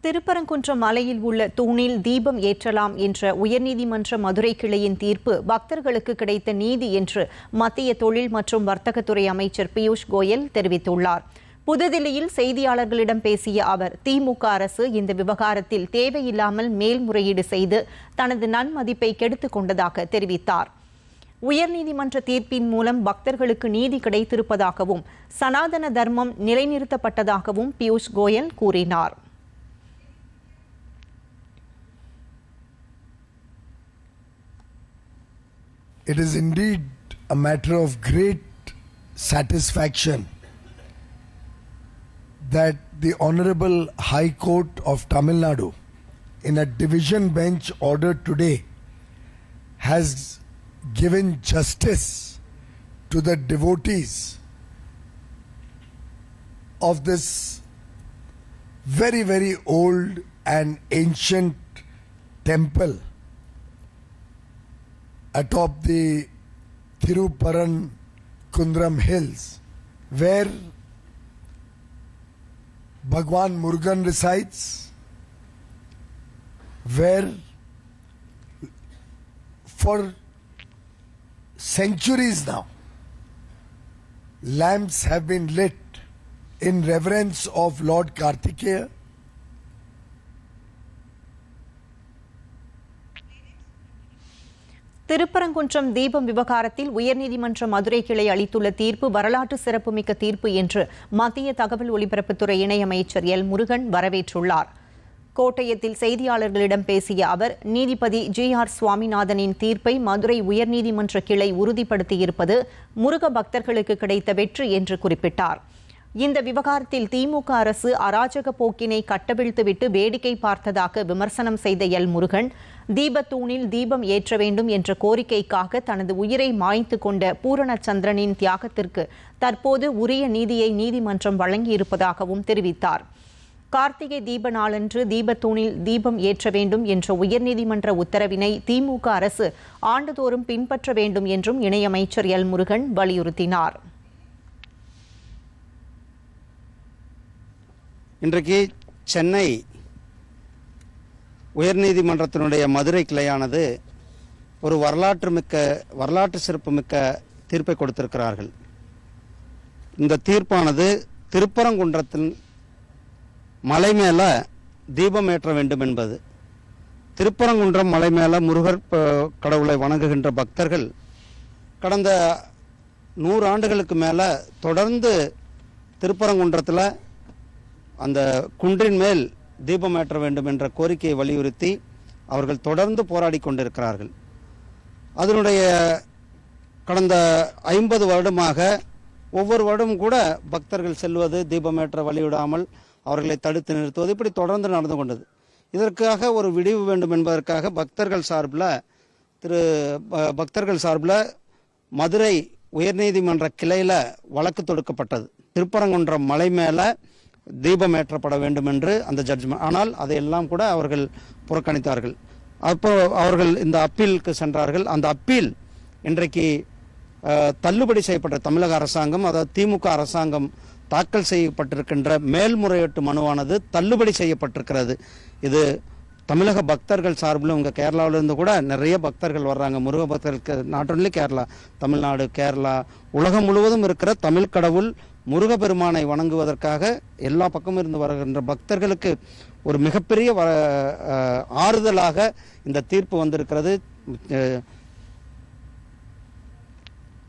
திருப்பரங்குன்றம் மலையில் உள்ள தூணில் தீபம் ஏற்றலாம் என்ற உயர்நீதிமன்ற மதுரை கிளையின் தீர்ப்பு பக்தர்களுக்கு கிடைத்த நீதி என்று மத்திய தொழில் மற்றும் வர்த்தகத்துறை அமைச்சர் பியூஷ் கோயல் தெரிவித்துள்ளார். புதுதில்லியில் செய்தியாளர்களிடம் பேசிய அவர், திமுக அரசு இந்த விவகாரத்தில் தேவையில்லாமல் மேல்முறையீடு செய்து தனது நன்மதிப்பை கெடுத்துக் கொண்டதாக தெரிவித்தார். உயர்நீதிமன்ற தீர்ப்பின் மூலம் பக்தர்களுக்கு நீதி கிடைத்திருப்பதாகவும் சனாதன தர்மம் நிலைநிறுத்தப்பட்டதாகவும் பியூஷ் கோயல் கூறினார். It is indeed a matter of great satisfaction that the Honorable High Court of Tamil Nadu, in a division bench order today, has given justice to the devotees of this very, very old and ancient temple atop the Thiruparangundram hills, where Bhagwan Murugan resides, where for centuries now lamps have been lit in reverence of Lord Kartikeya. Thiruparankundram தீபம் விவகாரத்தில் உயர்நீதிமன்ற மதுரை கிளை அளித்துள்ள தீர்ப்பு வரலாற்று சிறப்புமிக்க தீர்ப்பு என்று மத்திய தகவல் ஒலிபரப்புத்துறை இணையமைச்சர் எல் முருகன் வரவேற்றுள்ளார். கோட்டயத்தில் செய்தியாளர்களிடம் பேசிய அவர், நீதிபதி GR சுவாமிநாதனின் தீர்ப்பை மதுரை உயர்நீதிமன்ற கிளை உறுதிப்படுத்தியிருப்பது முருக பக்தர்களுக்கு கிடைத்த வெற்றி என்று குறிப்பிட்டார். இந்த விவகாரத்தில் திமுக அரசு அராஜக போக்கினை கட்டவிழ்த்துவிட்டு வேடிக்கை பார்த்ததாக விமர்சனம் செய்த எல் முருகன், தீபத்தூணில் தீபம் ஏற்ற வேண்டும் என்ற கோரிக்கைக்காக தனது உயிரை மாய்த்து கொண்ட பூரணச்சந்திரனின் தியாகத்திற்கு தற்போது உரிய நீதியை நீதிமன்றம் வழங்கியிருப்பதாகவும் தெரிவித்தார். கார்த்திகை தீப நாளன்று தீபத்தூணில் தீபம் ஏற்ற வேண்டும் என்ற உயர்நீதிமன்ற உத்தரவினை திமுக அரசு ஆண்டுதோறும் பின்பற்ற வேண்டும் என்றும் இணையமைச்சர் எல் முருகன் வலியுறுத்தினார். இன்றைக்கு சென்னை உயர்நீதிமன்றத்தினுடைய மதுரை கிளையானது ஒரு வரலாற்று சிறப்புமிக்க தீர்ப்பை கொடுத்திருக்கிறார்கள். இந்த தீர்ப்பானது திருப்பரங்குன்றத்தின் மலை மேல தீபம் ஏற்ற வேண்டும் என்பது. திருப்பரங்குன்றம் மலை மேல முருகர் கடவுளை வணங்குகின்ற பக்தர்கள் கடந்த 100 ஆண்டுகளுக்கு மேல தொடர்ந்து திருப்பரங்குன்றத்தில் அந்த குன்றின் மேல் தீபம் ஏற்ற வேண்டும் என்ற கோரிக்கையை வலியுறுத்தி அவர்கள் தொடர்ந்து போராடி கொண்டிருக்கிறார்கள். அதனுடைய கடந்த 50 வருடமாக ஒவ்வொரு வருடமும் கூட பக்தர்கள் செல்வது, தீபமேற்ற வழிவிடாமல் அவர்களை தடுத்து நிறுத்துவது, இப்படி தொடர்ந்து நடந்து கொண்டது. இதற்காக ஒரு விடிவு வேண்டும் என்பதற்காக பக்தர்கள் சார்பில் மதுரை உயர்நீதிமன்ற கிளையில் வழக்கு தொடுக்கப்பட்டது. திருப்பரங்குன்றம் மலை மேலே தீபம் ஏற்றப்பட வேண்டும் என்று அந்த ஜட்ஜ்மெண்ட். ஆனால் அதையெல்லாம் கூட அவர்கள் புறக்கணித்தார்கள். அப்போ அவர்கள் இந்த அப்பீலுக்கு சென்றார்கள். அந்த அப்பீல் இன்றைக்கு தள்ளுபடி செய்யப்பட்ட தமிழக அரசாங்கம், அதாவது திமுக அரசாங்கம் தாக்கல் செய்யப்பட்டிருக்கின்ற மேல்முறையீட்டு மனுவானது தள்ளுபடி செய்யப்பட்டிருக்கிறது. இது தமிழக பக்தர்கள் சார்பில் உங்கள் கேரளாவிலிருந்து கூட நிறைய பக்தர்கள் வர்றாங்க. முருக பக்தர்களுக்கு நாட் ஒன்லி கேரளா, தமிழ்நாடு, கேரளா, உலகம் முழுவதும் இருக்கிற தமிழ் கடவுள் முருகப்பெருமானை வணங்குவதற்காக எல்லா பக்கமும் இருந்து வருகின்ற பக்தர்களுக்கு ஒரு மிகப்பெரிய ஆறுதலாக இந்த தீர்ப்பு வந்திருக்கிறது.